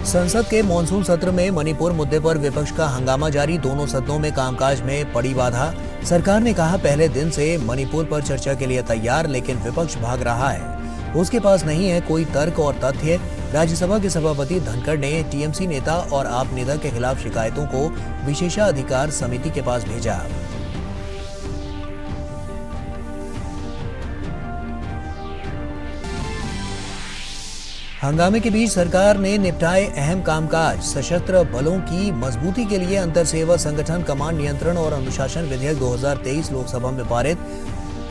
संसद के मॉनसून सत्र में मणिपुर मुद्दे पर विपक्ष का हंगामा जारी। दोनों सदनों में कामकाज में पड़ी बाधा। सरकार ने कहा पहले दिन से मणिपुर पर चर्चा के लिए तैयार, लेकिन विपक्ष भाग रहा है। उसके पास नहीं है कोई तर्क और तथ्य। राज्यसभा के सभापति धनखड़ ने टीएमसी नेता और आप नेता के खिलाफ शिकायतों को विशेषाधिकार समिति के पास भेजा। हंगामे के बीच सरकार ने निपटाए अहम कामकाज। सशस्त्र बलों की मजबूती के लिए अंतर सेवा संगठन कमांड नियंत्रण और अनुशासन विधेयक 2023 लोकसभा में पारित।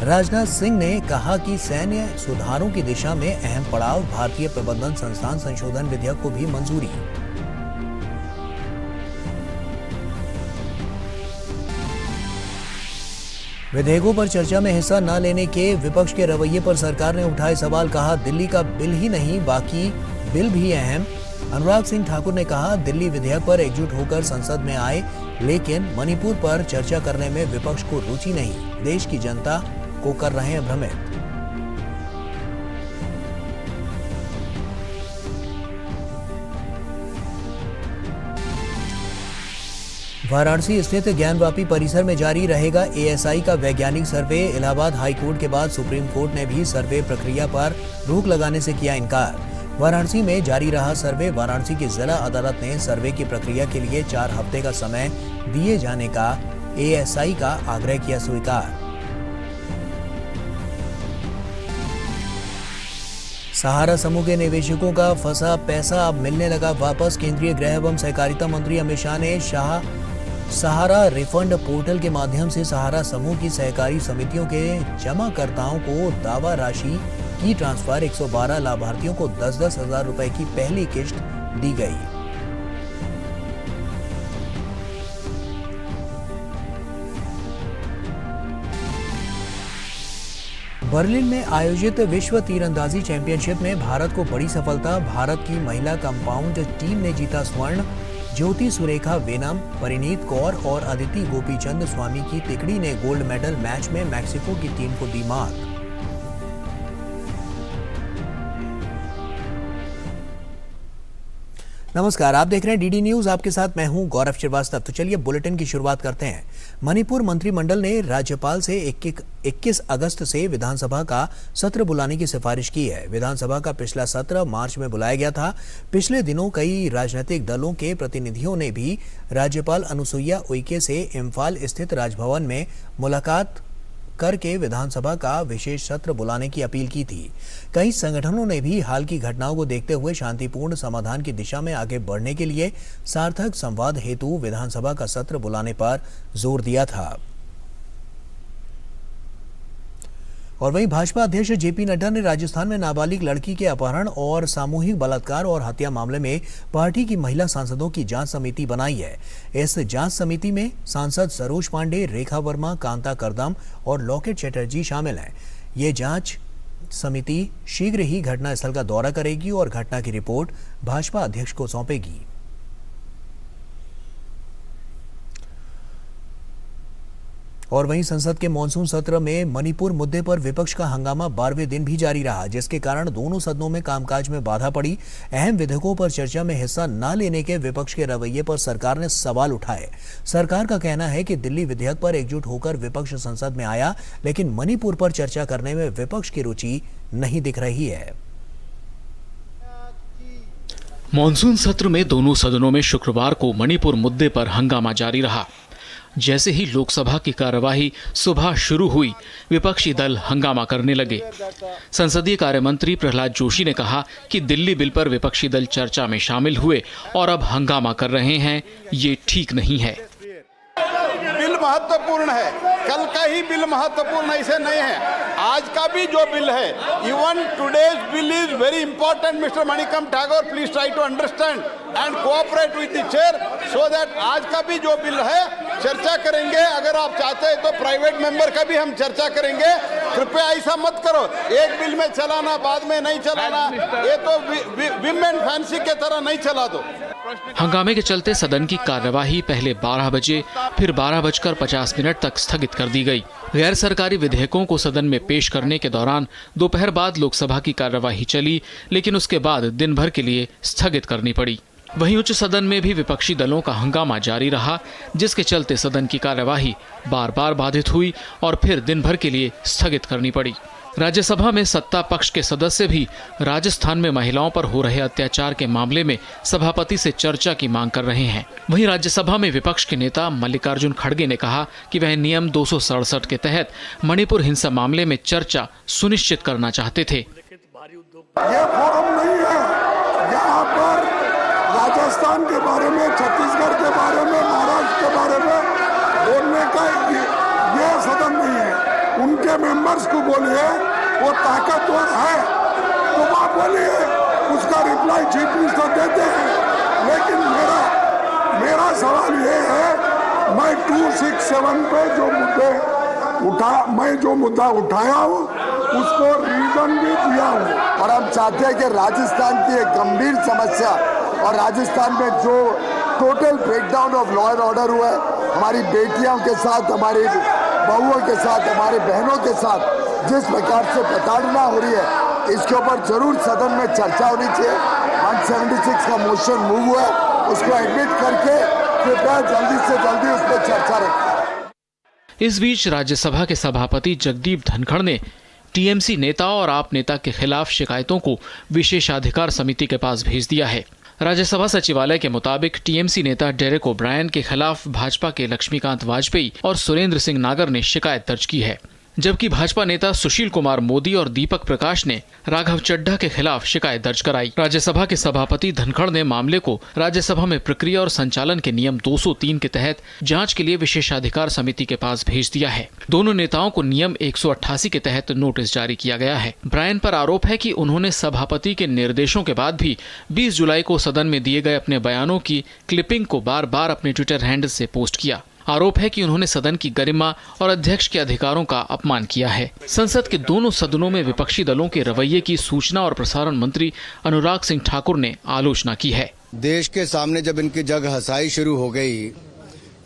राजनाथ सिंह ने कहा कि सैन्य सुधारों की दिशा में अहम पड़ाव। भारतीय प्रबंधन संस्थान संशोधन विधेयक को भी मंजूरी। विधेयकों पर चर्चा में हिस्सा न लेने के विपक्ष के रवैये पर सरकार ने उठाए सवाल। कहा दिल्ली का बिल ही नहीं, बाकी बिल भी अहम। अनुराग सिंह ठाकुर ने कहा दिल्ली विधेयक पर एकजुट होकर संसद में आए, लेकिन मणिपुर पर चर्चा करने में विपक्ष को रुचि नहीं। देश की जनता को कर रहे हैं भ्रमित। वाराणसी स्थित ज्ञानवापी परिसर में जारी रहेगा एएसआई का वैज्ञानिक सर्वे। इलाहाबाद हाई कोर्ट के बाद सुप्रीम कोर्ट ने भी सर्वे प्रक्रिया पर रोक लगाने से किया इनकार। वाराणसी में जारी रहा सर्वे। वाराणसी की जिला अदालत ने सर्वे की प्रक्रिया के लिए 4 हफ्ते का समय दिए जाने का एएसआई का आग्रह किया स्वीकार। सहारा समूह के निवेशकों का फंसा पैसा अब मिलने लगा वापस। केंद्रीय गृह एवं सहकारिता मंत्री अमित शाह ने सहारा रिफंड पोर्टल के माध्यम से सहारा समूह की सहकारी समितियों के जमाकर्ताओं को दावा राशि की ट्रांसफर। 112 लाभार्थियों को 10-10 हजार रुपए की पहली किश्त दी गई। बर्लिन में आयोजित विश्व तीरंदाजी चैंपियनशिप में भारत को बड़ी सफलता। भारत की महिला कंपाउंड टीम ने जीता स्वर्ण। ज्योति सुरेखा वेनम, परिणीत कौर और अदिति गोपीचंद स्वामी की तिकड़ी ने गोल्ड मेडल। मैच में मैक्सिको की टीम को दी मात। नमस्कार, आप देख रहे हैं डीडी न्यूज। आपके साथ मैं हूं गौरव श्रीवास्तव। तो चलिए बुलेटिन की शुरुआत करते हैं। मणिपुर मंत्रिमंडल ने राज्यपाल से 21 अगस्त से विधानसभा का सत्र बुलाने की सिफारिश की है। विधानसभा का पिछला सत्र मार्च में बुलाया गया था। पिछले दिनों कई राजनीतिक दलों के प्रतिनिधियों ने भी राज्यपाल अनुसुईया उइके से इम्फाल स्थित राजभवन में मुलाकात करके विधानसभा का विशेष सत्र बुलाने की अपील की थी। कई संगठनों ने भी हाल की घटनाओं को देखते हुए शांतिपूर्ण समाधान की दिशा में आगे बढ़ने के लिए सार्थक संवाद हेतु विधानसभा का सत्र बुलाने पर जोर दिया था। और वहीं भाजपा अध्यक्ष जेपी नड्डा ने राजस्थान में नाबालिग लड़की के अपहरण और सामूहिक बलात्कार और हत्या मामले में पार्टी की महिला सांसदों की जांच समिति बनाई है। इस जांच समिति में सांसद सरोज पांडे, रेखा वर्मा, कांता करदम और लॉकेट चैटर्जी शामिल हैं। ये जांच समिति शीघ्र ही घटनास्थल का दौरा करेगी और घटना की रिपोर्ट भाजपा अध्यक्ष को सौंपेगी। और वहीं संसद के मॉनसून सत्र में मणिपुर मुद्दे पर विपक्ष का हंगामा 12वें दिन भी जारी रहा, जिसके कारण दोनों सदनों में कामकाज में बाधा पड़ी। अहम विधेयकों पर चर्चा में हिस्सा न लेने के विपक्ष के रवैये पर सरकार ने सवाल उठाए। सरकार का कहना है कि दिल्ली विधेयक पर एकजुट होकर विपक्ष संसद में आया, लेकिन मणिपुर पर चर्चा करने में विपक्ष की रुचि नहीं दिख रही है। मॉनसून सत्र में दोनों सदनों में शुक्रवार को मणिपुर मुद्दे पर हंगामा जारी रहा। जैसे ही लोकसभा की कार्यवाही सुबह शुरू हुई, विपक्षी दल हंगामा करने लगे। संसदीय कार्य मंत्री प्रहलाद जोशी ने कहा कि दिल्ली बिल पर विपक्षी दल चर्चा में शामिल हुए और अब हंगामा कर रहे हैं, ये ठीक नहीं है। बिल महत्वपूर्ण है, कल का ही बिल महत्वपूर्ण ऐसे नहीं है। आज का भी जो बिल है, even today's bill is very important. Mister Manickam Tagore, please try to understand and cooperate with the chair so that आज का भी जो बिल है चर्चा करेंगे। अगर आप चाहते हैं तो प्राइवेट मेंबर का भी हम चर्चा करेंगे। कृपया ऐसा मत करो, एक बिल में चलाना बाद में नहीं चलाना, ये तो विमेन फैंसी के तरह नहीं चला दो। हंगामे के चलते सदन की कार्यवाही पहले 12 बजे फिर 12:50 तक स्थगित कर दी गई। गैर सरकारी विधेयकों को सदन में पेश करने के दौरान दोपहर बाद लोकसभा की कार्यवाही चली, लेकिन उसके बाद दिन भर के लिए स्थगित करनी पड़ी। वहीं उच्च सदन में भी विपक्षी दलों का हंगामा जारी रहा, जिसके चलते सदन की कार्यवाही बार बार बाधित हुई और फिर दिन भर के लिए स्थगित करनी पड़ी। राज्यसभा में सत्ता पक्ष के सदस्य भी राजस्थान में महिलाओं पर हो रहे अत्याचार के मामले में सभापति से चर्चा की मांग कर रहे हैं। वहीं राज्यसभा में विपक्ष के नेता मल्लिकार्जुन खड़गे ने कहा कि वह नियम 267 के तहत मणिपुर हिंसा मामले में चर्चा सुनिश्चित करना चाहते थे। ये फोरम नहीं है यहाँ पर राजस्थान के बारे में, छत्तीसगढ़ के बारे में, महाराष्ट्र के बारे में बोलने का ये सदन नहीं है। उनके मेंबर्स को बोलिए, वो ताकतवर है तो आप बोलिए, उसका रिप्लाई चीफ मिनिस्टर देते हैं। लेकिन मेरा सवाल ये है, मैं 267 पे जो मुद्दा उठाया हूँ उसको रीजन भी दिया हूँ। और हम चाहते हैं कि राजस्थान की एक गंभीर समस्या और राजस्थान में जो total breakdown of law and order हुआ है, हमारी बेटियों के साथ, हमारी बहुओं के साथ, हमारे बहनों के साथ जिस प्रकार से प्रताड़ना हो रही है, इसके ऊपर जरूर सदन में चर्चा होनी चाहिए। 176 का मोशन मूव हुआ है, उसको एडमिट करके कृपया जल्दी से जल्दी उस पर चर्चा रखें। इस बीच राज्यसभा के सभापति जगदीप धनखड़ ने टीएमसी नेता और आप नेता के खिलाफ शिकायतों को विशेषाधिकार समिति के पास भेज दिया है। राज्यसभा सचिवालय के मुताबिक टीएमसी नेता डेरेक ओब्रायन के खिलाफ भाजपा के लक्ष्मीकांत वाजपेयी और सुरेंद्र सिंह नागर ने शिकायत दर्ज की है, जबकि भाजपा नेता सुशील कुमार मोदी और दीपक प्रकाश ने राघव चड्ढा के खिलाफ शिकायत दर्ज कराई। राज्यसभा के सभापति धनखड़ ने मामले को राज्यसभा में प्रक्रिया और संचालन के नियम 203 के तहत जांच के लिए विशेषाधिकार समिति के पास भेज दिया है। दोनों नेताओं को नियम 188 के तहत नोटिस जारी किया गया है। ब्रायन पर आरोप है कि उन्होंने सभापति के निर्देशों के बाद भी 20 जुलाई को सदन में दिए गए अपने बयानों की क्लिपिंग को बार बार अपने ट्विटर हैंडल से पोस्ट किया। आरोप है कि उन्होंने सदन की गरिमा और अध्यक्ष के अधिकारों का अपमान किया है। संसद के दोनों सदनों में विपक्षी दलों के रवैये की सूचना और प्रसारण मंत्री अनुराग सिंह ठाकुर ने आलोचना की है। देश के सामने जब इनकी जग हंसाई शुरू हो गई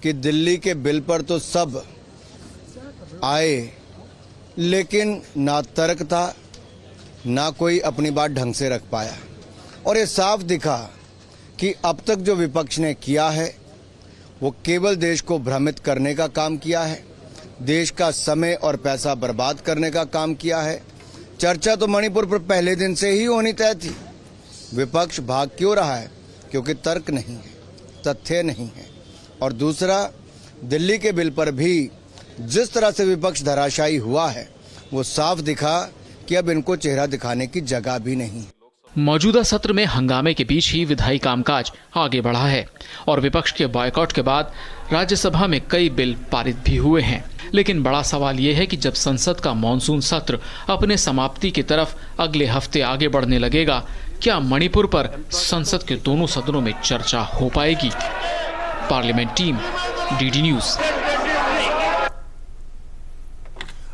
कि दिल्ली के बिल पर तो सब आए, लेकिन ना तर्क था, ना कोई अपनी बात ढंग से रख पाया, और ये साफ दिखा कि अब तक जो विपक्ष ने किया है वो केवल देश को भ्रमित करने का काम किया है, देश का समय और पैसा बर्बाद करने का काम किया है। चर्चा तो मणिपुर पर पहले दिन से ही होनी तय थी। विपक्ष भाग क्यों रहा है? क्योंकि तर्क नहीं है, तथ्य नहीं है। और दूसरा, दिल्ली के बिल पर भी जिस तरह से विपक्ष धराशायी हुआ है, वो साफ दिखा कि अब इनको चेहरा दिखाने की जगह भी नहीं। मौजूदा सत्र में हंगामे के बीच ही विधायी कामकाज आगे बढ़ा है और विपक्ष के बॉयकॉट के बाद राज्यसभा में कई बिल पारित भी हुए हैं। लेकिन बड़ा सवाल ये है कि जब संसद का मॉनसून सत्र अपने समाप्ति की तरफ अगले हफ्ते आगे बढ़ने लगेगा, क्या मणिपुर पर संसद के दोनों सदनों में चर्चा हो पाएगी? Parliament team, DD news.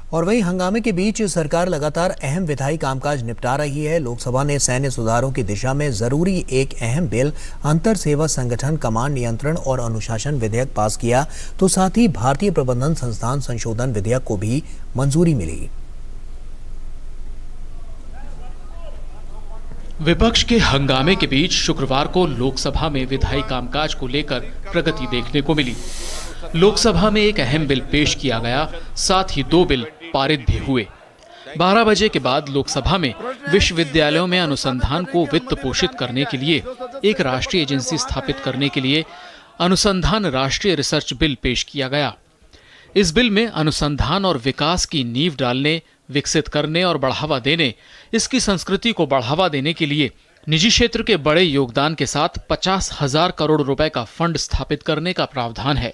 और वहीं हंगामे के बीच सरकार लगातार अहम विधायी कामकाज निपटा रही है। लोकसभा ने सैन्य सुधारों की दिशा में जरूरी एक अहम बिल अंतर सेवा संगठन कमांड नियंत्रण और अनुशासन विधेयक पास किया, तो साथ ही भारतीय प्रबंधन संस्थान संशोधन विधेयक को भी मंजूरी मिली। विपक्ष के हंगामे के बीच शुक्रवार को लोकसभा में विधायी कामकाज को लेकर प्रगति देखने को मिली। लोकसभा में एक अहम बिल पेश किया गया, साथ ही 2 बिल पारित भी हुए। 12 बजे के बाद लोकसभा में विश्वविद्यालयों में अनुसंधान को वित्त पोषित करने के लिए एक राष्ट्रीय एजेंसी स्थापित करने के लिए अनुसंधान राष्ट्रीय रिसर्च बिल पेश किया गया। इस बिल में अनुसंधान और विकास की नींव डालने, विकसित करने और बढ़ावा देने, इसकी संस्कृति को बढ़ावा देने के लिए निजी क्षेत्र के बड़े योगदान के साथ 50,000 करोड़ रुपए का फंड स्थापित करने का प्रावधान है।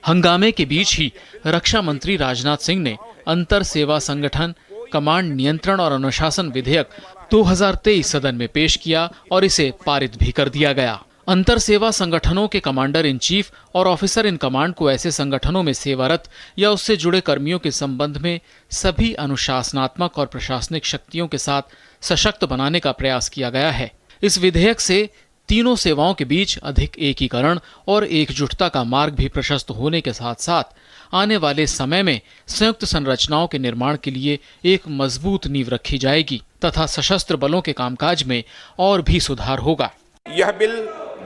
हंगामे के बीच ही रक्षा मंत्री राजनाथ सिंह ने अंतर सेवा संगठन कमांड नियंत्रण और अनुशासन विधेयक 2023 सदन में पेश किया और इसे पारित भी कर दिया गया। अंतर सेवा संगठनों के कमांडर इन चीफ और ऑफिसर इन कमांड को ऐसे संगठनों में सेवारत या उससे जुड़े कर्मियों के संबंध में सभी अनुशासनात्मक और प्रशासनिक शक्तियों के साथ सशक्त बनाने का प्रयास किया गया है। इस विधेयक से तीनों सेवाओं के बीच अधिक एकीकरण और एकजुटता का मार्ग भी प्रशस्त होने के साथ साथ आने वाले समय में संयुक्त संरचनाओं के निर्माण के लिए एक मजबूत नींव रखी जाएगी तथा सशस्त्र बलों के कामकाज में और भी सुधार होगा। यह बिल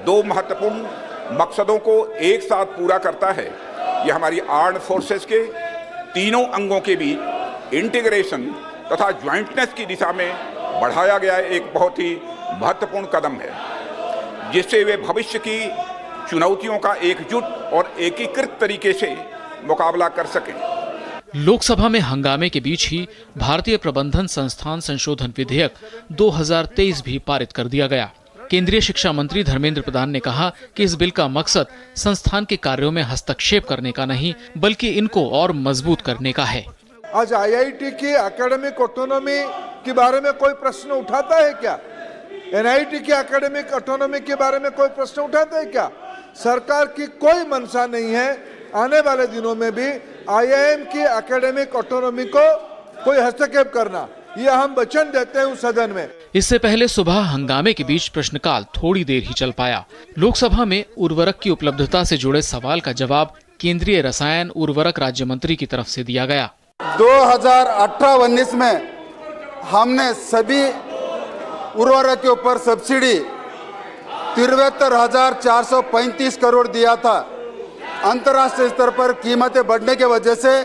दो महत्वपूर्ण मकसदों को एक साथ पूरा करता है। यह हमारी आर्म्ड फोर्सेस के तीनों अंगों के बीच इंटीग्रेशन तथा ज्वाइंटनेस की दिशा में बढ़ाया गया एक बहुत ही महत्वपूर्ण कदम है, जिससे वे भविष्य की चुनौतियों का एकजुट और एकीकृत तरीके से मुकाबला कर सकें। लोकसभा में हंगामे के बीच ही भारतीय प्रबंधन संस्थान संशोधन विधेयक 2023 भी पारित कर दिया गया। केंद्रीय शिक्षा मंत्री धर्मेंद्र प्रधान ने कहा कि इस बिल का मकसद संस्थान के कार्यों में हस्तक्षेप करने का नहीं, बल्कि इनको और मजबूत करने का है। आज आईआईटी की एकेडमिक ऑटोनॉमी के बारे में कोई प्रश्न उठाता है क्या? एनआईटी की एकेडमिक ऑटोनॉमी के बारे में कोई प्रश्न उठाता है क्या? सरकार की कोई मंशा नहीं है आने वाले दिनों में भी आईआईएम की एकेडमिक ऑटोनॉमी को कोई हस्तक्षेप करना, ये हम वचन देते हैं उस सदन में। इससे पहले सुबह हंगामे के बीच प्रश्नकाल थोड़ी देर ही चल पाया। लोकसभा में उर्वरक की उपलब्धता से जुड़े सवाल का जवाब केंद्रीय रसायन उर्वरक राज्य मंत्री की तरफ से दिया गया। 2018-19 में हमने सभी उर्वरक के ऊपर सब्सिडी 73,435 करोड़ दिया था। अंतर्राष्ट्रीय स्तर पर कीमतें बढ़ने के वजह से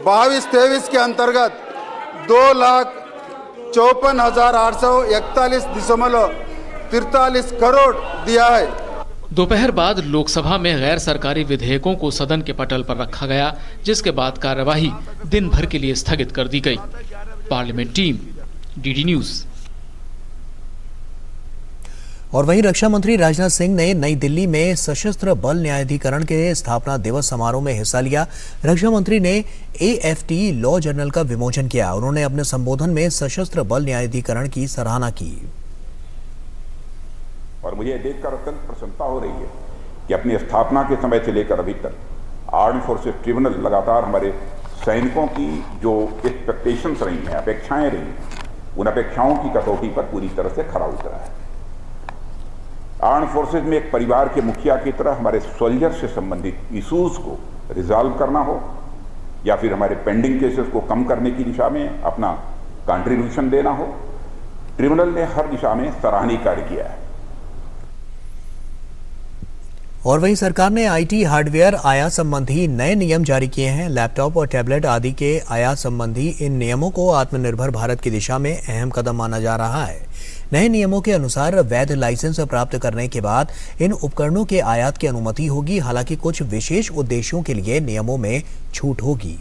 22-23 के अंतर्गत 2,54,841.43 करोड़ दिया है। दोपहर बाद लोकसभा में गैर सरकारी विधेयकों को सदन के पटल पर रखा गया, जिसके बाद कार्यवाही दिन भर के लिए स्थगित कर दी गई। Parliament team, DD news. और वहीं रक्षा मंत्री राजनाथ सिंह ने नई दिल्ली में सशस्त्र बल न्यायाधिकरण के स्थापना दिवस समारोह में हिस्सा लिया। रक्षा मंत्री ने एएफटी लॉ जर्नल का विमोचन किया। उन्होंने अपने संबोधन में सशस्त्र बल न्यायाधिकरण की सराहना की। और मुझे देखकर अत्यंत प्रसन्नता हो रही है कि अपनी स्थापना के समय से लेकर अभी तक आर्म्ड फोर्सेस ट्रिब्यूनल लगातार हमारे सैनिकों की जो एक्सपेक्टेशंस रही हैं, अपेक्षाएं रही, उन अपेक्षाओं की कसौटी पर पूरी तरह से खरा उतरा है। आर्म्ड फोर्सेस में एक परिवार के मुखिया की तरह हमारे सोल्जर से संबंधित इश्यूज को रिजॉल्व करना हो या फिर हमारे पेंडिंग केसेस को कम करने की दिशा में अपना कंट्रीब्यूशन देना हो, ट्रिब्यूनल ने हर दिशा में सराहनीय कार्य किया है। और वहीं सरकार ने आईटी हार्डवेयर आयात संबंधी नए नियम जारी किए हैं। लैपटॉप और टैबलेट आदि के आयात संबंधी इन नियमों को आत्मनिर्भर भारत की दिशा में अहम कदम माना जा रहा है। नए नियमों के अनुसार वैध लाइसेंस प्राप्त करने के बाद इन उपकरणों के आयात की अनुमति होगी। हालांकि कुछ विशेष उद्देश्यों के लिए नियमों में छूट होगी।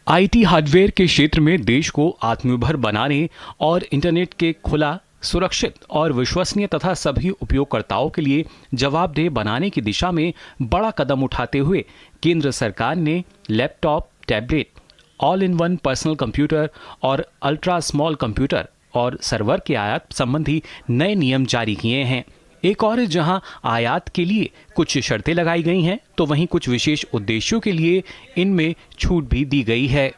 आईटी हार्डवेयर के क्षेत्र में देश को आत्मनिर्भर बनाने और इंटरनेट के खुला, सुरक्षित और विश्वसनीय तथा सभी उपयोगकर्ताओं के लिए जवाबदेह बनाने की दिशा में बड़ा कदम उठाते हुए केंद्र सरकार ने laptop, tablet, all in one personal computer और अल्ट्रा स्मॉल कंप्यूटर और सर्वर के आयात संबंधी नए नियम जारी किए हैं। एक और जहां आयात के लिए कुछ शर्तें लगाई गई हैं, तो वहीं कुछ विशेष उद्देश्यों के लिए इनमें छूट भी दी गई है।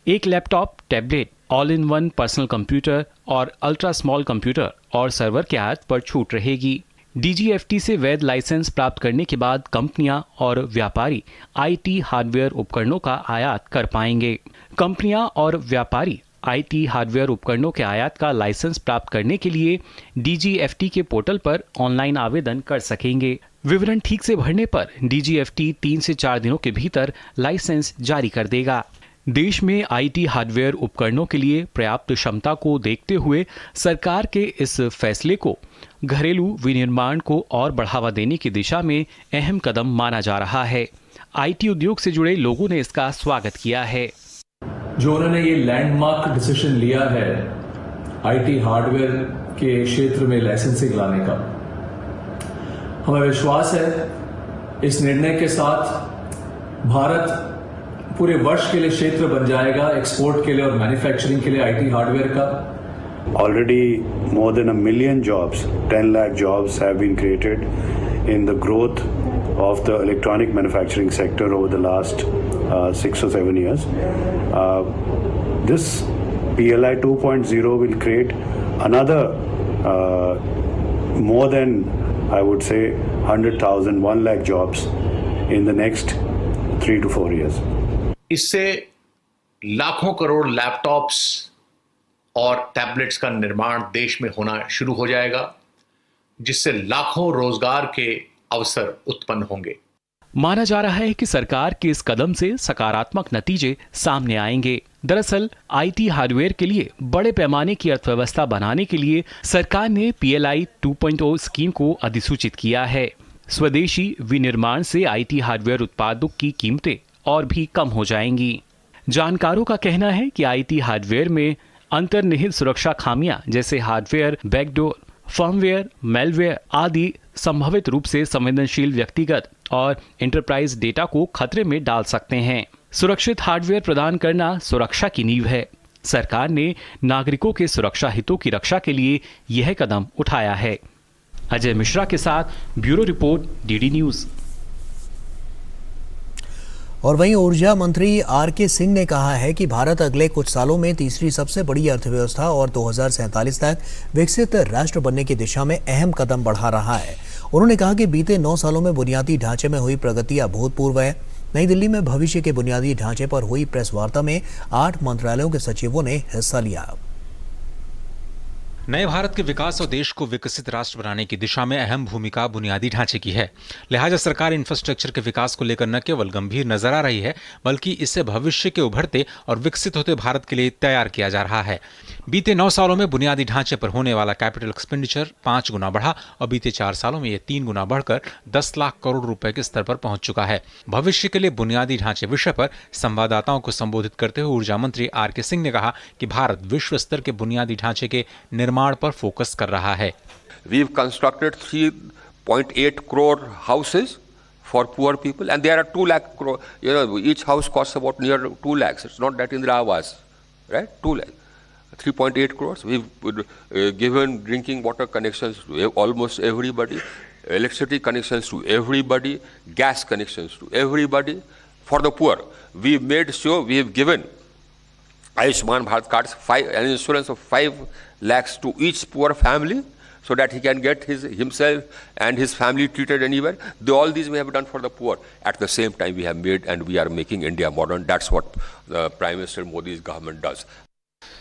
एक laptop, tablet, all in one personal computer और अल्ट्रा स्मॉल कंप्यूटर और सर्वर के आयात पर छूट रहेगी। डीजीएफटी से वैध लाइसेंस प्राप्त करने के बाद कंपनियां और व्यापारी आईटी हार्डवेयर उपकरणों का आयात कर पाएंगे। कंपनियां और व्यापारी आईटी हार्डवेयर उपकरणों के आयात का लाइसेंस प्राप्त करने के लिए डीजीएफटी के पोर्टल पर ऑनलाइन आवेदन कर सकेंगे। विवरण ठीक से भरने पर डीजीएफटी 3 से 4 दिनों के भीतर लाइसेंस जारी कर देगा। देश में आईटी हार्डवेयर उपकरणों के लिए पर्याप्त क्षमता को देखते हुए सरकार के इस फैसले को घरेलू विनिर्माण को और बढ़ावा देने की दिशा में अहम कदम माना जा रहा है। आईटी उद्योग से जुड़े लोगों ने इसका स्वागत किया है। जो उन्होंने ये लैंडमार्क डिसीजन लिया है आईटी हार्डवेयर के क्षेत्र में लाइसेंसिंग लाने का, हमें विश्वास है इस निर्णय के साथ भारत पूरे वर्ष के लिए क्षेत्र बन जाएगा एक्सपोर्ट के लिए और मैन्युफैक्चरिंग के लिए आईटी हार्डवेयर का। Already more than 1 million jobs, 10 lakh jobs have been created in the growth of the electronic manufacturing sector over the last 6 or 7 years. This PLI 2.0 will create another more than, I would say, 100,000, 1 lakh jobs in the next 3 to 4 years. इससे लाखों crore laptops और tablets का निर्माण देश में होना शुरू हो जाएगा, जिससे लाखों रोजगार के अवसर उत्पन्न होंगे। माना जा रहा है कि सरकार के इस कदम से सकारात्मक नतीजे सामने आएंगे। दरअसल आईटी हार्डवेयर के लिए बड़े पैमाने की अर्थव्यवस्था बनाने के लिए सरकार ने PLI 2.0 स्कीम को अधिसूचित किया है। स्वदेशी विनिर्माण से आईटी हार्डवेयर उत्पादों की कीमतें और भी कम हो जाएंगी। जानकारों का कहना है कि आईटी हार्डवेयर में अंतर्निहित सुरक्षा खामियां जैसे हार्डवेयर बैकडोर, फर्मवेयर, मेलवेयर आदि संभावित रूप से संवेदनशील व्यक्तिगत और एंटरप्राइज डेटा को खतरे में डाल सकते हैं। सुरक्षित हार्डवेयर प्रदान करना सुरक्षा की नींव है। सरकार ने नागरिकों के सुरक्षा हितों की रक्षा के लिए यह कदम उठाया है। अजय मिश्रा के साथ ब्यूरो रिपोर्ट, DD न्यूज। और वहीं ऊर्जा मंत्री RK सिंह ने कहा है कि भारत अगले कुछ सालों में तीसरी सबसे बड़ी अर्थव्यवस्था और 2047 तक विकसित राष्ट्र बनने की दिशा में अहम कदम बढ़ा रहा है। उन्होंने कहा कि बीते 9 सालों में बुनियादी ढांचे में हुई प्रगति अभूतपूर्व है। नई दिल्ली में भविष्य के बुनियादी ढांचे पर हुई प्रेस वार्ता में 8 मंत्रालयों के सचिवों ने हिस्सा लिया। नए भारत के विकास और देश को विकसित राष्ट्र बनाने की दिशा में अहम भूमिका बुनियादी ढांचे की है। लिहाजा सरकार इंफ्रास्ट्रक्चर के विकास को लेकर न केवल गंभीर नजर आ रही है, बल्कि इसे भविष्य के उभरते और विकसित होते भारत के लिए तैयार किया जा रहा है। बीते 9 सालों में बुनियादी ढांचे पर होने वाला कैपिटल एक्सपेंडिचर 5 गुना बढ़ा और बीते 4 सालों में ये 3 गुना बढ़कर 10 लाख करोड़ रुपए के स्तर पर पहुंच चुका है। भविष्य के लिए बुनियादी ढांचे विषय पर संवाददाताओं को संबोधित करते हुए ऊर्जा मंत्री RK सिंह ने कहा कि भारत विश्व स्तर के बुनियादी ढांचे के निर्माण पर फोकस कर रहा है। We've constructed 3.8 crore houses for poor people, and there are 2 lakh crore. Each house costs about near 2 lakhs. It's not that Indira Awas, right? 2 lakhs. 3.8 crores. We've given drinking water connections to almost everybody, electricity connections to everybody, gas connections to everybody. For the poor, we've made sure we have given Ayushman Bharat cards, an insurance of 5 lakhs to each poor family, so that he can get himself and his family treated anywhere. All these we have done for the poor. At the same time, we have made and we are making India modern. That's what the Prime Minister Modi's government does.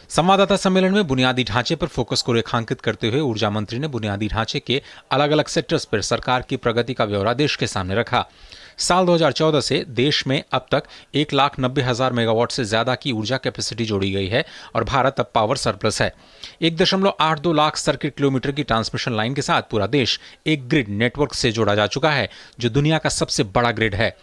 संवाददाता सम्मेलन में बुनियादी ढांचे पर focus को रेखांकित करते हुए ऊर्जा मंत्री ने बुनियादी ढांचे के अलग अलग सेक्टर्स पर सरकार की प्रगति का ब्यौरा देश के सामने रखा। साल 2014 से देश में अब तक 1,90,000 मेगावाट से ज्यादा की ऊर्जा कैपेसिटी जोड़ी गई है और भारत अब पावर सरप्लस है। 1.82 लाख सर्किट किलोमीटर की ट्रांसमिशन लाइन के साथ पूरा देश एक ग्रिड नेटवर्क से जोड़ा जा चुका है, जो दुनिया का सबसे बड़ा ग्रिड है।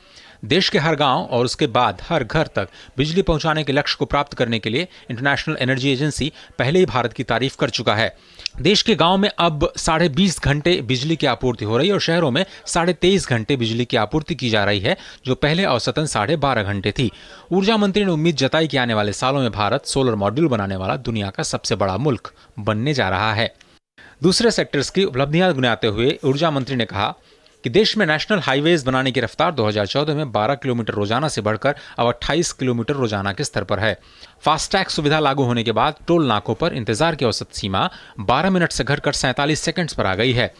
देश के हर गांव और उसके बाद हर घर तक बिजली पहुंचाने के लक्ष्य को प्राप्त करने के लिए इंटरनेशनल एनर्जी एजेंसी पहले ही भारत की तारीफ कर चुका है। देश के गांव में अब 20.5 घंटे बिजली की आपूर्ति हो रही है और शहरों में 23.5 घंटे बिजली की आपूर्ति की जा रही है, जो पहले औसतन 12.5 घंटे थी। ऊर्जा मंत्री ने उम्मीद जताई कि आने वाले सालों में भारत सोलर मॉड्यूल बनाने वाला दुनिया का सबसे बड़ा मुल्क बनने जा रहा है। दूसरे सेक्टर्स की उपलब्धियां गिनाते हुए ऊर्जा मंत्री ने कहा कि देश में नेशनल हाईवेज बनाने की रफ्तार 2014 में 12 किलोमीटर रोजाना से बढ़कर अब 28 किलोमीटर रोजाना के स्तर पर है। फास्टैग सुविधा लागू होने के बाद टोल नाकों पर इंतजार की औसत सीमा 12 मिनट से घटकर 47 सेकंड्स पर आ गई है।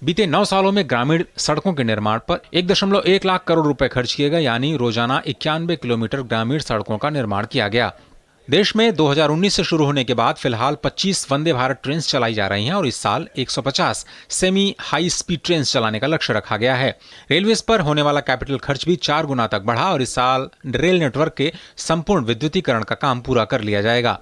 बीते 9 सालों में ग्रामीण सड़कों के निर्माण पर 1.1 लाख करोड़ रुपए खर्च किए गए, यानी रोजाना 91 किलोमीटर ग्रामीण सड़कों का निर्माण किया गया। देश में 2019 से शुरू होने के बाद फिलहाल 25 वंदे भारत ट्रेन चलाई जा रही हैं और इस साल 150 सेमी हाई स्पीड ट्रेन चलाने का लक्ष्य रखा गया है। रेलवेज पर होने वाला कैपिटल खर्च भी 4 गुना तक बढ़ा और इस साल रेल नेटवर्क के संपूर्ण विद्युतीकरण का काम पूरा कर लिया जाएगा।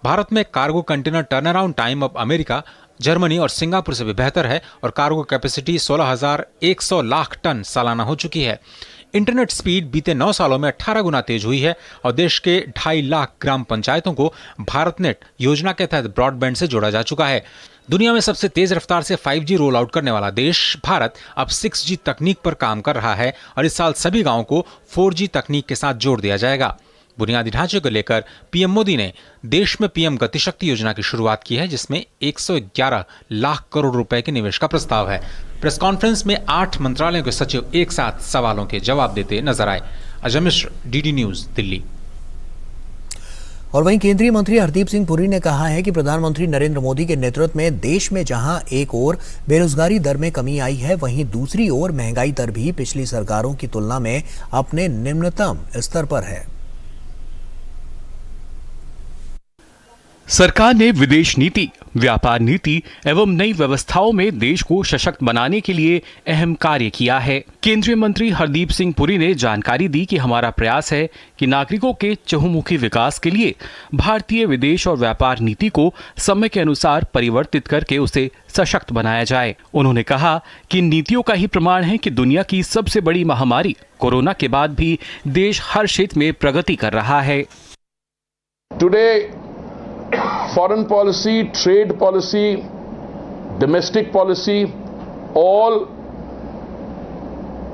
भारत में कार्गो कंटेनर टर्नअराउंड टाइम अब अमेरिका, जर्मनी और सिंगापुर से भी बेहतर है और कार्गो कैपेसिटी 16,100 लाख टन सालाना हो चुकी है। इंटरनेट स्पीड बीते 9 सालों में 18 गुना तेज हुई है और देश के 2.5 लाख ग्राम पंचायतों को भारत नेट योजना के तहत ब्रॉडबैंड से जोड़ा जा चुका है। दुनिया में सबसे तेज रफ्तार से 5G रोल आउट करने वाला देश भारत अब 6G तकनीक पर काम कर रहा है और इस साल सभी गांवों को 4G तकनीक के साथ जोड़ दिया जाएगा। बुनियादी ढांचे को लेकर पीएम मोदी ने देश में पीएम गतिशक्ति योजना की शुरुआत की है, जिसमें 111 लाख करोड़ रुपए के निवेश का प्रस्ताव है। प्रेस कॉन्फ्रेंस में 8 मंत्रालयों के सचिव एक साथ सवालों के जवाब देते नजर आए। Ajay Mishra, DD news, Delhi. और वहीं केंद्रीय मंत्री हरदीप सिंह पुरी ने कहा है कि प्रधानमंत्री नरेंद्र मोदी के नेतृत्व में देश में जहां एक ओर बेरोजगारी दर में कमी आई है, वहीं दूसरी ओर महंगाई दर भी पिछली सरकारों की तुलना में अपने निम्नतम स्तर पर है। सरकार ने विदेश नीति, व्यापार नीति एवं नई व्यवस्थाओं में देश को सशक्त बनाने के लिए अहम कार्य किया है। केंद्रीय मंत्री हरदीप सिंह पुरी ने जानकारी दी कि हमारा प्रयास है कि नागरिकों के चहुमुखी विकास के लिए भारतीय विदेश और व्यापार नीति को समय के अनुसार परिवर्तित करके उसे सशक्त बनाया जाए। उन्होंने कहा कि नीतियों का ही प्रमाण है कि दुनिया की सबसे बड़ी महामारी कोरोना के बाद भी देश हर क्षेत्र में प्रगति कर रहा है। Today, foreign policy, trade policy, domestic policy, all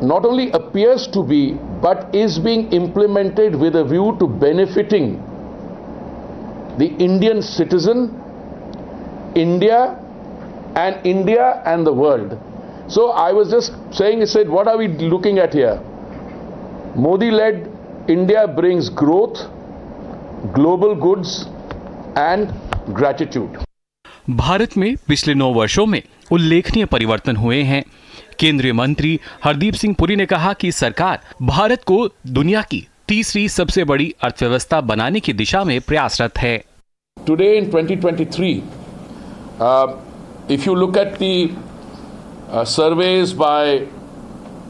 not only appears to be, but is being implemented with a view to benefiting the Indian citizen, India and the world. So I was just saying, I said, what are we looking at here? Modi-led India brings growth, global goods and gratitude. Bharat में पिछले 9 वर्षों में उल्लेखनीय परिवर्तन हुए हैं। केंद्रीय मंत्री हरदीप सिंह पुरी ने कहा कि सरकार भारत को दुनिया की तीसरी सबसे बड़ी अर्थव्यवस्था बनाने की दिशा में प्रयासरत है। Today in 2023, if you look at the surveys by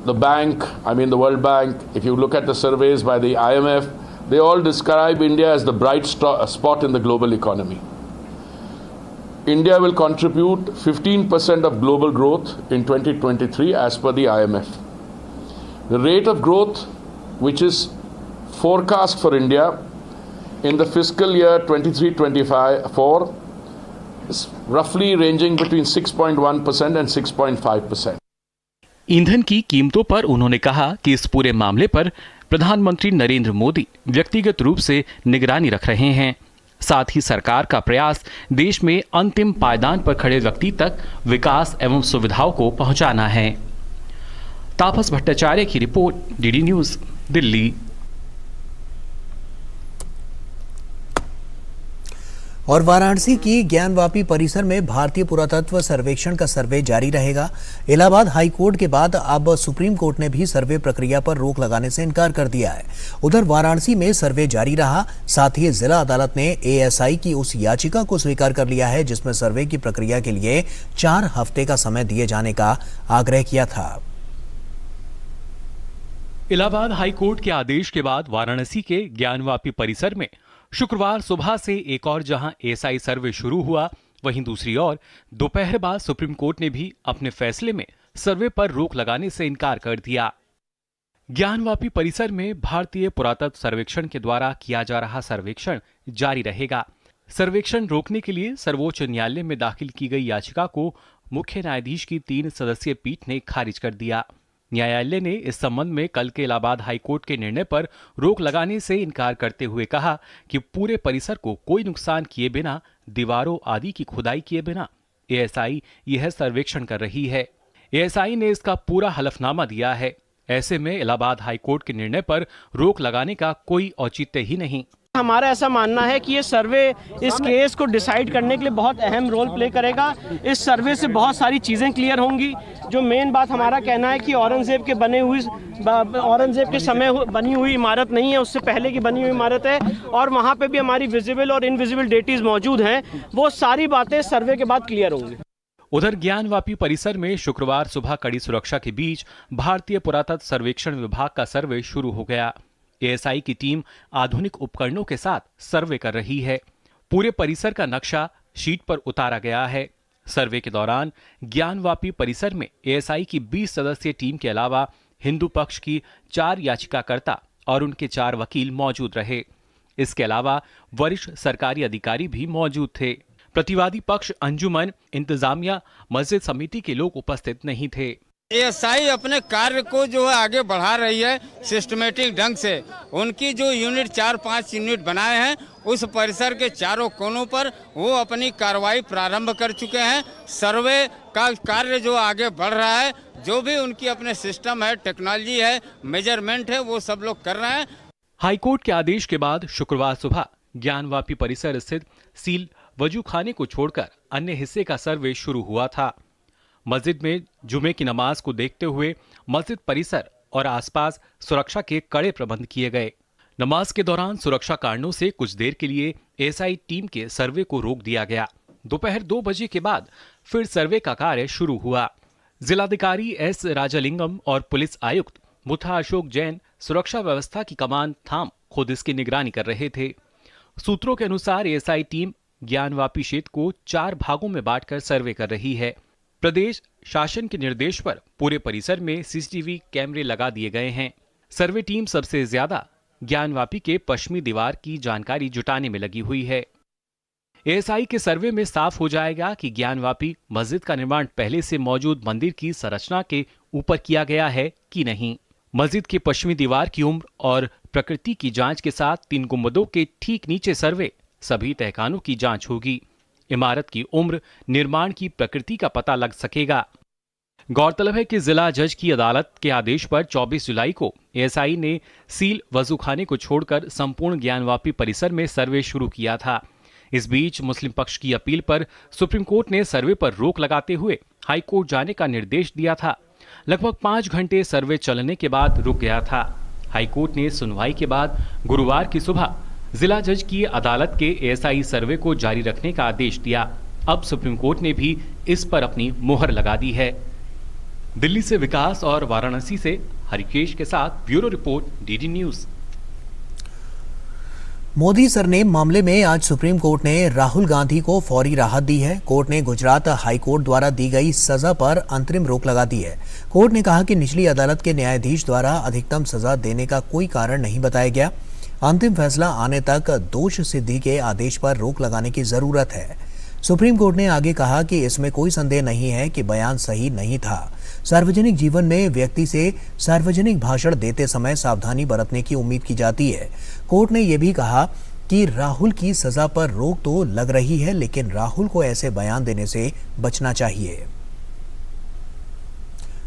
the bank, I mean the World Bank, if you look at the surveys by the IMF, they all describe India as the bright spot in the global economy. India will contribute 15% of global growth in 2023 as per the IMF. The rate of growth which is forecast for India in the fiscal year 23-24 is roughly ranging between 6.1% and 6.5%. ईंधन की कीमतों पर उन्होंने कहा कि इस पूरे मामले पर प्रधानमंत्री नरेंद्र मोदी व्यक्तिगत रूप से निगरानी रख रहे हैं। साथ ही सरकार का प्रयास देश में अंतिम पायदान पर खड़े व्यक्ति तक विकास एवं सुविधाओं को पहुंचाना है। तापस भट्टाचार्य की रिपोर्ट, डीडी न्यूज, दिल्ली। और वाराणसी की ज्ञानवापी परिसर में भारतीय पुरातत्व सर्वेक्षण का सर्वे जारी रहेगा। इलाहाबाद हाई कोर्ट के बाद अब सुप्रीम कोर्ट ने भी सर्वे प्रक्रिया पर रोक लगाने से इनकार कर दिया है। उधर वाराणसी में सर्वे जारी रहा। साथ ही जिला अदालत ने एएसआई की उस याचिका को स्वीकार कर लिया है जिसमें सर्वे की प्रक्रिया के लिए 4 हफ्ते का समय दिए जाने का आग्रह किया था। इलाहाबाद हाई कोर्ट के आदेश के बाद वाराणसी के ज्ञानवापी परिसर में शुक्रवार सुबह से एक और जहां एएसआई सर्वे शुरू हुआ, वहीं दूसरी ओर दोपहर बाद सुप्रीम कोर्ट ने भी अपने फैसले में सर्वे पर रोक लगाने से इनकार कर दिया। ज्ञानवापी परिसर में भारतीय पुरातत्व सर्वेक्षण के द्वारा किया जा रहा सर्वेक्षण जारी रहेगा। सर्वेक्षण रोकने के लिए सर्वोच्च न्यायालय में दाखिल की गई याचिका को मुख्य न्यायाधीश की 3 सदस्यीय पीठ ने खारिज कर दिया। न्यायालय ने इस संबंध में कल के इलाहाबाद हाईकोर्ट के निर्णय पर रोक लगाने से इनकार करते हुए कहा कि पूरे परिसर को कोई नुकसान किए बिना, दीवारों आदि की खुदाई किए बिना एएसआई यह सर्वेक्षण कर रही है। एएसआई ने इसका पूरा हलफनामा दिया है। ऐसे में इलाहाबाद हाईकोर्ट के निर्णय पर रोक लगाने का कोई औचित्य ही नहीं। हमारा ऐसा मानना है कि ये सर्वे इस केस को डिसाइड करने के लिए बहुत अहम रोल प्ले करेगा। इस सर्वे से बहुत सारी चीज़ें क्लियर होंगी। जो मेन बात हमारा कहना है कि औरंगजेब के समय बनी हुई इमारत नहीं है, उससे पहले की बनी हुई इमारत है और वहाँ पे भी हमारी विजिबल और इनविजिबल डेटीज मौजूद हैं। वो सारी बातें सर्वे के बाद क्लियर होंगी। उधर ज्ञानवापी परिसर में शुक्रवार सुबह कड़ी सुरक्षा के बीच भारतीय पुरातत्व सर्वेक्षण विभाग का सर्वे शुरू हो गया। एएसआई की टीम आधुनिक उपकरणों के साथ सर्वे कर रही है। पूरे परिसर का नक्शा शीट पर उतारा गया है। सर्वे के दौरान ज्ञानवापी परिसर में एएसआई की 20 सदस्यीय टीम के अलावा हिंदू पक्ष की 4 याचिकाकर्ता और उनके 4 वकील मौजूद रहे। इसके अलावा वरिष्ठ सरकारी अधिकारी भी मौजूद थे। प्रतिवादी पक्ष, अंजुमन, इंतजामिया, मस्जिद समिति के लोग उपस्थित नहीं थे। एएसआई अपने कार्य को जो है आगे बढ़ा रही है सिस्टमेटिक ढंग से। उनकी जो यूनिट 4-5 यूनिट बनाए हैं उस परिसर के चारों कोनों पर वो अपनी कार्रवाई प्रारंभ कर चुके हैं। सर्वे का कार्य जो आगे बढ़ रहा है, जो भी उनकी अपने सिस्टम है, टेक्नोलॉजी है, मेजरमेंट है, वो सब लोग कर रहे हैं। हाईकोर्ट के आदेश के बाद शुक्रवार सुबह ज्ञानवापी परिसर स्थित सील वजू खाने को छोड़कर अन्य हिस्से का सर्वे शुरू हुआ था। मस्जिद में जुमे की नमाज को देखते हुए मस्जिद परिसर और आसपास सुरक्षा के कड़े प्रबंध किए गए। नमाज के दौरान सुरक्षा कारणों से कुछ देर के लिए एएसआई टीम के सर्वे को रोक दिया गया। दोपहर 2 बजे के बाद फिर सर्वे का कार्य शुरू हुआ। जिलाधिकारी एस राजालिंगम और पुलिस आयुक्त मुथा अशोक जैन सुरक्षा व्यवस्था की कमान थाम खुद इसकी निगरानी कर रहे थे। सूत्रों के अनुसार एएसआई टीम ज्ञानवापी क्षेत्र को 4 भागों में बांटकर सर्वे कर रही है। प्रदेश शासन के निर्देश पर पूरे परिसर में सीसीटीवी कैमरे लगा दिए गए हैं। सर्वे टीम सबसे ज्यादा ज्ञानवापी के पश्चिमी दीवार की जानकारी जुटाने में लगी हुई है। एएसआई के सर्वे में साफ हो जाएगा कि ज्ञानवापी मस्जिद का निर्माण पहले से मौजूद मंदिर की संरचना के ऊपर किया गया है कि नहीं। मस्जिद की पश्चिमी दीवार की उम्र और प्रकृति की जांच के साथ 3 गुंबदों के ठीक नीचे सर्वे, सभी तहखानों की जांच होगी। इमारत की उम्र, निर्माण की प्रकृति का पता लग सकेगा। गौरतलब है कि जिला जज की अदालत के आदेश पर 24 जुलाई को एएसआई ने सील वजूखाने को छोड़कर संपूर्ण ज्ञानवापी परिसर में सर्वे शुरू किया था। इस बीच मुस्लिम पक्ष की अपील पर सुप्रीम कोर्ट ने सर्वे पर रोक लगाते हुए हाई कोर्ट जाने का निर्देश दिया था। लगभग 5 घंटे सर्वे चलने के बाद रुक गया था। हाई कोर्ट ने सुनवाई के बाद गुरुवार की सुबह जिला जज की अदालत के एएसआई सर्वे को जारी रखने का आदेश दिया। अब सुप्रीम कोर्ट ने भी इस पर अपनी मोहर लगा दी है। दिल्ली से विकास और वाराणसी से हरिकेश के साथ bureau report, DD news. Modi surname मामले में आज सुप्रीम कोर्ट ने राहुल गांधी को फौरी राहत दी है। कोर्ट ने गुजरात हाई कोर्ट द्वारा दी गई सजा पर अंतरिम रोक लगा दी है। कोर्ट ने कहा कि निचली अदालत के न्यायाधीश द्वारा अधिकतम सजा देने का कोई कारण नहीं बताया गया। अंतिम फैसला आने तक दोष सिद्धि के आदेश पर रोक लगाने की जरूरत है। सुप्रीम कोर्ट ने आगे कहा कि इसमें कोई संदेह नहीं है कि बयान सही नहीं था। सार्वजनिक जीवन में व्यक्ति से सार्वजनिक भाषण देते समय सावधानी बरतने की उम्मीद की जाती है। कोर्ट ने यह भी कहा कि राहुल की सजा पर रोक तो लग रही है, लेकिन राहुल को ऐसे बयान देने से बचना चाहिए।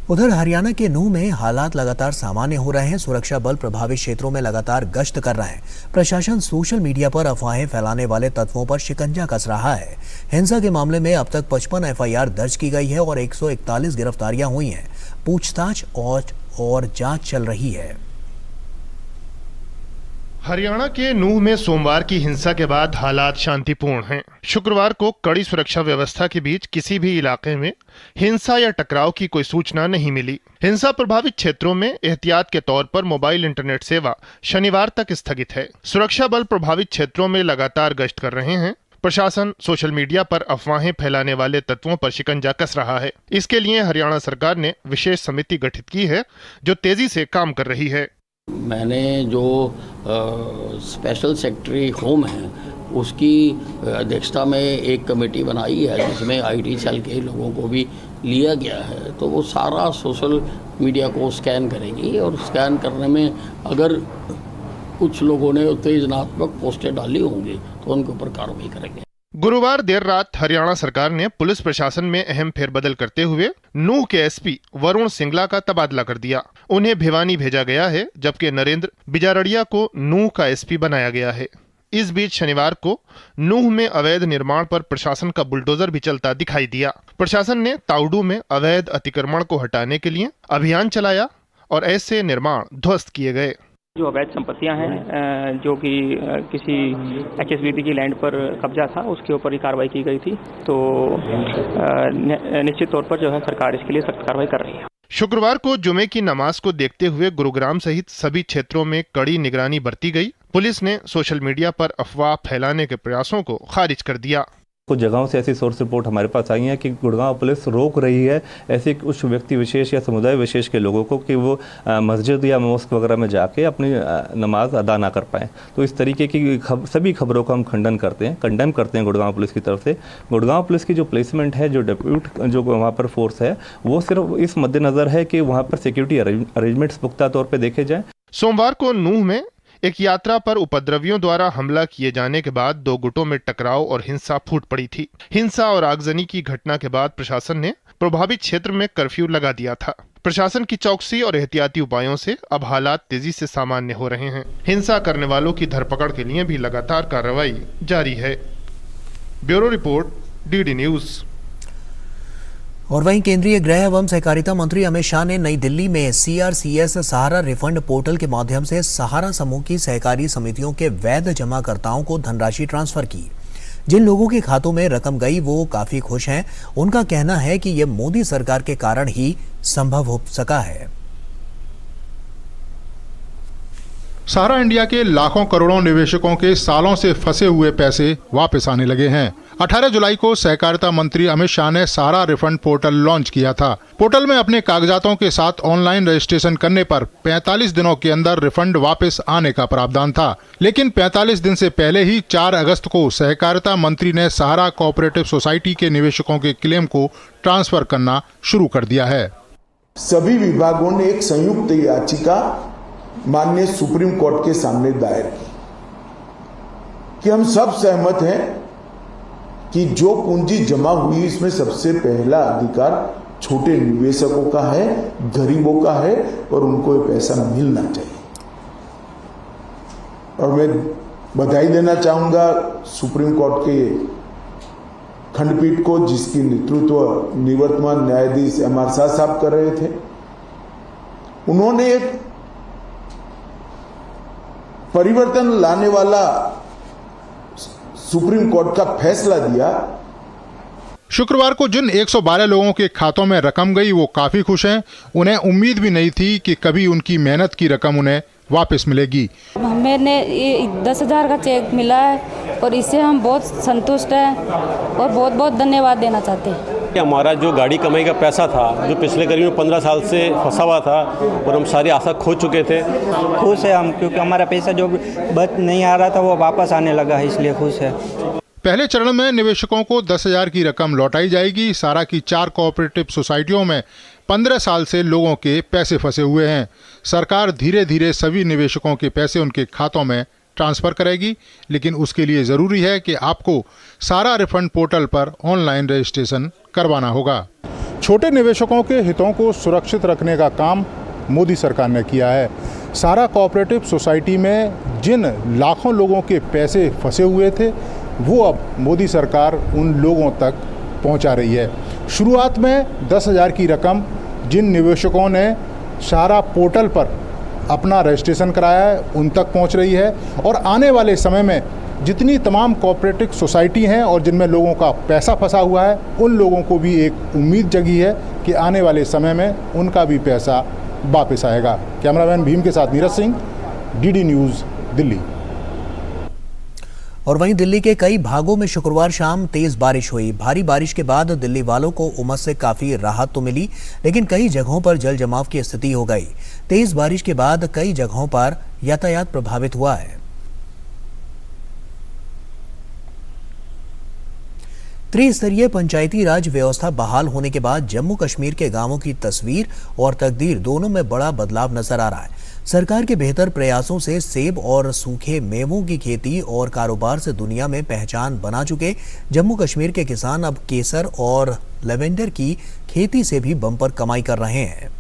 उधर हरियाणा के नूंह में हालात लगातार सामान्य हो रहे हैं। सुरक्षा बल प्रभावित क्षेत्रों में लगातार गश्त कर रहे हैं। प्रशासन सोशल मीडिया पर अफवाहें फैलाने वाले तत्वों पर शिकंजा कस रहा है। हिंसा के मामले में अब तक 55 एफआईआर दर्ज की गई है और 141 गिरफ्तारियां हुई हैं। पूछताछ और जांच चल रही है। हरियाणा के नूंह में सोमवार की हिंसा के बाद हालात शांतिपूर्ण हैं। शुक्रवार को कड़ी सुरक्षा व्यवस्था के बीच किसी भी इलाके में हिंसा या टकराव की कोई सूचना नहीं मिली। हिंसा प्रभावित क्षेत्रों में एहतियात के तौर पर मोबाइल इंटरनेट सेवा शनिवार तक स्थगित है। सुरक्षा बल प्रभावित क्षेत्रों में लगातार गश्त कर रहे हैं। प्रशासन सोशल मीडिया पर अफवाहें फैलाने वाले तत्वों पर शिकंजा कस रहा है। इसके लिए हरियाणा सरकार ने विशेष समिति गठित की है जो तेजी से काम कर रही है। मैंने जो स्पेशल सेक्रेटरी होम है उसकी अध्यक्षता में एक कमेटी बनाई है जिसमें आईटी सेल के लोगों को भी लिया गया है। तो वो सारा सोशल मीडिया को स्कैन करेंगी और स्कैन करने में अगर कुछ लोगों ने उत्तेजनात्मक पोस्टें डाली होंगी तो उनके ऊपर कार्रवाई करेंगे। गुरुवार देर रात हरियाणा सरकार ने पुलिस प्रशासन में अहम फेरबदल करते हुए नूंह के एसपी वरुण सिंगला का तबादला कर दिया। उन्हें भिवानी भेजा गया है, जबकि नरेंद्र बिजारड़िया को नूंह का एसपी बनाया गया है। इस बीच शनिवार को नूंह में अवैध निर्माण पर प्रशासन का बुलडोजर भी चलता दिखाई दिया। प्रशासन ने ताउडू में अवैध अतिक्रमण को हटाने के लिए अभियान चलाया और ऐसे निर्माण ध्वस्त किए गए। जो अवैध संपत्तियां हैं जो कि किसी HSBC की लैंड पर कब्जा था उसके ऊपर ही कार्रवाई की गई थी। तो निश्चित तौर पर जो है सरकार इसके लिए सख्त कार्रवाई कर रही है। शुक्रवार को जुमे की नमाज को देखते हुए गुरुग्राम सहित सभी क्षेत्रों में कड़ी निगरानी बरती गई। पुलिस ने सोशल मीडिया पर अफवाह फैलाने के प्रयासों को खारिज कर दिया। कुछ जगहों से ऐसी सोर्स रिपोर्ट हमारे पास आई है कि गुड़गांव पुलिस रोक रही है ऐसे कुछ व्यक्ति विशेष या समुदाय विशेष के लोगों को कि वो मस्जिद या मॉस्क वगैरह में जाके अपनी नमाज अदा ना कर पाएँ। तो इस तरीके की सभी खबरों का हम कंडेम करते हैं गुड़गांव पुलिस की तरफ से। गुड़गांव पुलिस की जो प्लेसमेंट है, जो डिप्यूट जो वहाँ पर फोर्स है, वो सिर्फ इस मद्देनज़र है कि वहाँ पर सिक्योरिटी अरेंजमेंट्स पुख्ता तौर पर देखे जाएँ। सोमवार को नूंह में एक यात्रा पर उपद्रवियों द्वारा हमला किए जाने के बाद 2 गुटों में टकराव और हिंसा फूट पड़ी थी। हिंसा और आगजनी की घटना के बाद प्रशासन ने प्रभावित क्षेत्र में कर्फ्यू लगा दिया था। प्रशासन की चौकसी और एहतियाती उपायों से अब हालात तेजी से सामान्य हो रहे हैं। हिंसा करने वालों की धरपकड़ के लिए भी लगातार कार्रवाई जारी है। Bureau report, DD news. और वहीं केंद्रीय गृह एवं सहकारिता मंत्री अमित शाह ने नई दिल्ली में CRCS सहारा रिफंड पोर्टल के माध्यम से सहारा समूह की सहकारी समितियों के वैध जमाकर्ताओं को धनराशि ट्रांसफर की। जिन लोगों के खातों में रकम गई वो काफी खुश हैं। उनका कहना है कि ये मोदी सरकार के कारण ही संभव हो सका है। सहारा इंडिया के लाखों करोड़ों निवेशकों के सालों से फंसे हुए पैसे वापस आने लगे हैं। 18 जुलाई को सहकारिता मंत्री अमित शाह ने सहारा रिफंड पोर्टल लॉन्च किया था। पोर्टल में अपने कागजातों के साथ ऑनलाइन रजिस्ट्रेशन करने पर 45 दिनों के अंदर रिफंड वापस आने का प्रावधान था, लेकिन 45 दिन से पहले ही 4 अगस्त को सहकारिता मंत्री ने सहारा कोऑपरेटिव सोसाइटी के निवेशकों के क्लेम को ट्रांसफर करना शुरू कर दिया है। सभी विभागों ने एक संयुक्त याचिका माननीय सुप्रीम कोर्ट के सामने दायर की कि हम सब सहमत हैं कि जो पूंजी जमा हुई इसमें सबसे पहला अधिकार छोटे निवेशकों का है, गरीबों का है और उनको ये पैसा मिलना चाहिए। और मैं बधाई देना चाहूंगा सुप्रीम कोर्ट के खंडपीठ को, जिसकी नेतृत्व निवर्तमान न्यायाधीश MR शाह साहब कर रहे थे। उन्होंने एक परिवर्तन लाने वाला सुप्रीम कोर्ट का फैसला दिया। शुक्रवार को जिन 112 लोगों के खातों में रकम गई वो काफी खुश हैं। उन्हें उम्मीद भी नहीं थी कि कभी उनकी मेहनत की रकम उन्हें वापस मिलेगी। मैंने 10,000 का चेक मिला है और इससे हम बहुत संतुष्ट हैं और बहुत बहुत धन्यवाद देना चाहते हैं। हमारा जो गाड़ी कमाई का पैसा था, जो पिछले करीब 15 साल से फंसा हुआ था और हम सारी आशा खो चुके थे, खुश है हम, क्योंकि हमारा पैसा जो बच नहीं आ रहा था वो वापस आने लगा है, इसलिए खुश है। पहले चरण में निवेशकों को 10,000 की रकम लौटाई जाएगी। सहारा की 4 कोऑपरेटिव सोसाइटियों में 15 साल से लोगों के पैसे फंसे हुए हैं। सरकार धीरे धीरे सभी निवेशकों के पैसे उनके खातों में ट्रांसफर करेगी, लेकिन उसके लिए जरूरी है कि आपको सहारा रिफंड पोर्टल पर ऑनलाइन रजिस्ट्रेशन करवाना होगा। छोटे निवेशकों के हितों को सुरक्षित रखने का काम मोदी सरकार ने किया है। सहारा कोऑपरेटिव सोसाइटी में जिन लाखों लोगों के पैसे फंसे हुए थे वो अब मोदी सरकार उन लोगों तक पहुंचा रही है। शुरुआत में 10,000 की रकम जिन निवेशकों ने सहारा पोर्टल पर अपना रजिस्ट्रेशन कराया है उन तक पहुंच रही है और आने वाले समय में जितनी तमाम कोऑपरेटिव सोसाइटी हैं और जिनमें लोगों का पैसा फंसा हुआ है उन लोगों को भी एक उम्मीद जगी है कि आने वाले समय में उनका भी पैसा वापस आएगा। कैमरामैन भीम के साथ नीरज सिंह, DD न्यूज़, दिल्ली। और वहीं दिल्ली के कई भागों में शुक्रवार शाम तेज बारिश हुई। भारी बारिश के बाद दिल्ली वालों को उमस से काफी राहत तो मिली, लेकिन कई जगहों पर जल जमाव की स्थिति हो गई। तेज बारिश के बाद कई जगहों पर यातायात प्रभावित हुआ है। त्रिस्तरीय पंचायती राज व्यवस्था बहाल होने के बाद जम्मू कश्मीर के गांवों की तस्वीर और तकदीर दोनों में बड़ा बदलाव नजर आ रहा है। सरकार के बेहतर प्रयासों से सेब और सूखे मेवों की खेती और कारोबार से दुनिया में पहचान बना चुके जम्मू कश्मीर के किसान अब केसर और लेवेंडर की खेती से भी बम्पर कमाई कर रहे हैं।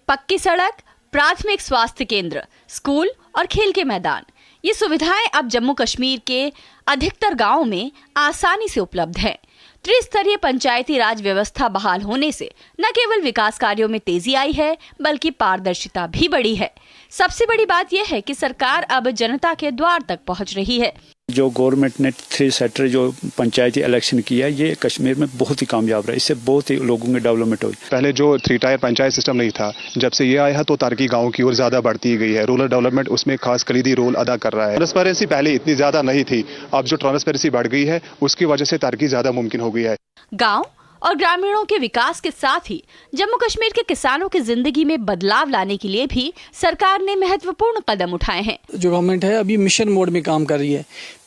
पक्की सड़क, प्राथमिक स्वास्थ्य केंद्र, स्कूल और खेल के मैदान, ये सुविधाएं अब जम्मू कश्मीर के अधिकतर गांवों में आसानी से उपलब्ध हैं। त्रिस्तरीय पंचायती राज व्यवस्था बहाल होने से न केवल विकास कार्यों में तेजी आई है बल्कि पारदर्शिता भी बढ़ी है। सबसे बड़ी बात यह है कि सरकार अब जनता के द्वार तक पहुंच रही है। जो गवर्नमेंट ने 3 सेक्टर जो पंचायती इलेक्शन किया ये कश्मीर में बहुत ही कामयाब रहा। इससे बहुत ही लोगों की डेवलपमेंट हुई। पहले जो 3 टायर पंचायत सिस्टम नहीं था, जब से ये आया है तो तरक्की गाँव की ओर ज्यादा बढ़ती गई है। रूरल डेवलपमेंट उसमें खास कलीदी रोल अदा कर रहा है। ट्रांसपेरेंसी पहले इतनी ज्यादा नहीं थी, अब जो ट्रांसपेरेंसी बढ़ गई है उसकी वजह से तरक्की ज्यादा मुमकिन हो गई है। गाँव और ग्रामीणों के विकास के साथ ही जम्मू कश्मीर के किसानों की जिंदगी में बदलाव लाने के लिए भी सरकार ने महत्वपूर्ण कदम उठाए हैं। जो गवर्नमेंट है अभी मिशन मोड में काम कर रही है।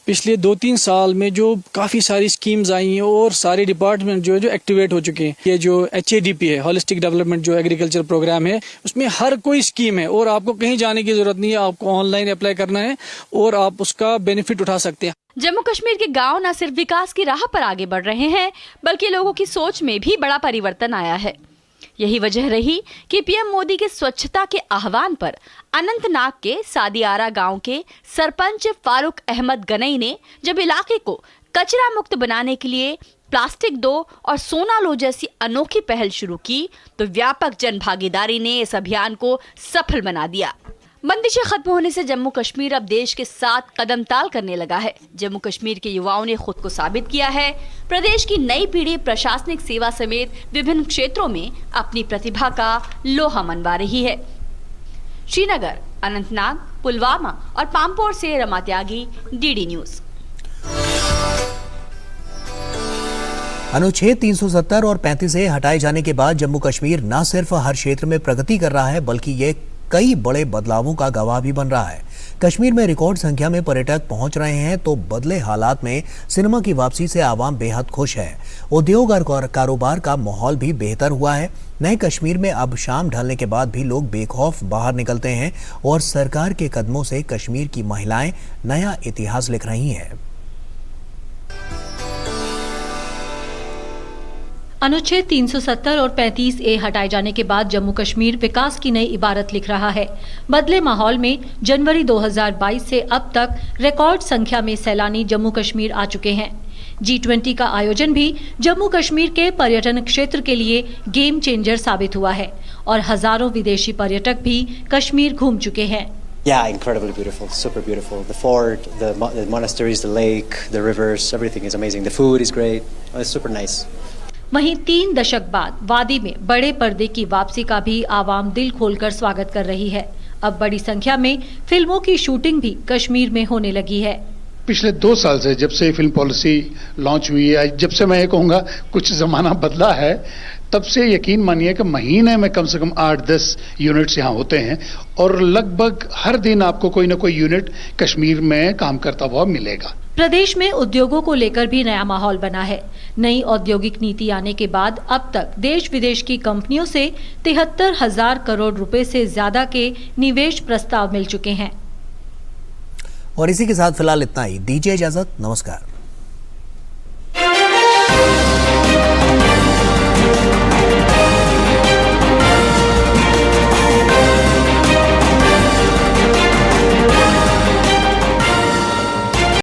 पिछले 2-3 साल में जो काफ़ी सारी स्कीम्स आई हैं और सारे डिपार्टमेंट जो एक्टिवेट हो चुके हैं। ये जो HADP है, होलिस्टिक डेवलपमेंट जो एग्रीकल्चर प्रोग्राम है, उसमें हर कोई स्कीम है और आपको कहीं जाने की जरूरत नहीं है। आपको ऑनलाइन अप्लाई करना है और आप उसका बेनिफिट उठा सकते हैं। जम्मू कश्मीर के गांव न सिर्फ विकास की राह पर आगे बढ़ रहे हैं बल्कि लोगों की सोच में भी बड़ा परिवर्तन आया है। यही वजह रही कि पीएम मोदी के स्वच्छता के आह्वान पर अनंतनाग के सादियारा गांव के सरपंच फारूक अहमद गनई ने जब इलाके को कचरा मुक्त बनाने के लिए प्लास्टिक दो और सोना लो जैसी अनोखी पहल शुरू की तो व्यापक जन भागीदारी ने इस अभियान को सफल बना दिया। बंदिशें खत्म होने से जम्मू कश्मीर अब देश के साथ कदम ताल करने लगा है। जम्मू कश्मीर के युवाओं ने खुद को साबित किया है। प्रदेश की नई पीढ़ी प्रशासनिक सेवा समेत विभिन्न क्षेत्रों में अपनी प्रतिभा का लोहा मनवा रही है। श्रीनगर, अनंतनाग, पुलवामा और पामपोर से रमा त्यागी, डीडी न्यूज। अनुच्छेद 370 और 35A हटाए जाने के बाद जम्मू कश्मीर न सिर्फ हर क्षेत्र में प्रगति कर रहा है बल्कि ये कई बड़े बदलावों का गवाह भी बन रहा है। कश्मीर में रिकॉर्ड संख्या में पर्यटक पहुंच रहे हैं तो बदले हालात में सिनेमा की वापसी से आवाम बेहद खुश है। उद्योग और कारोबार का माहौल भी बेहतर हुआ है। नए कश्मीर में अब शाम ढलने के बाद भी लोग बेखौफ बाहर निकलते हैं और सरकार के कदमों से कश्मीर की महिलाएं नया इतिहास लिख रही हैं। अनुच्छेद 370 और 35A हटाए जाने के बाद जम्मू कश्मीर विकास की नई इबारत लिख रहा है। बदले माहौल में जनवरी 2022 से अब तक रिकॉर्ड संख्या में सैलानी जम्मू कश्मीर आ चुके हैं। G20 का आयोजन भी जम्मू कश्मीर के पर्यटन क्षेत्र के लिए गेम चेंजर साबित हुआ है और हजारों विदेशी पर्यटक भी कश्मीर घूम चुके हैं। Yeah, incredibly beautiful, super beautiful. The fort, the monasteries, the lake, the rivers, everything is amazing. The food is great. It's super nice. वहीं 3 दशक बाद वादी में बड़े पर्दे की वापसी का भी आवाम दिल खोलकर स्वागत कर रही है। अब बड़ी संख्या में फिल्मों की शूटिंग भी कश्मीर में होने लगी है। पिछले 2 साल से जब से फिल्म पॉलिसी लॉन्च हुई है, जब से मैं ये कहूँगा कुछ जमाना बदला है, तब से यकीन मानिए कि महीने में कम से कम 8-10 यूनिट्स यहाँ होते हैं और लगभग हर दिन आपको कोई ना कोई यूनिट कश्मीर में काम करता हुआ मिलेगा। प्रदेश में उद्योगों को लेकर भी नया माहौल बना है। नई औद्योगिक नीति आने के बाद अब तक देश विदेश की कंपनियों से 73,000 करोड़ रुपए से ज्यादा के निवेश प्रस्ताव मिल चुके हैं। और इसी के साथ फिलहाल इतना ही। दीजिए इजाजत, नमस्कार।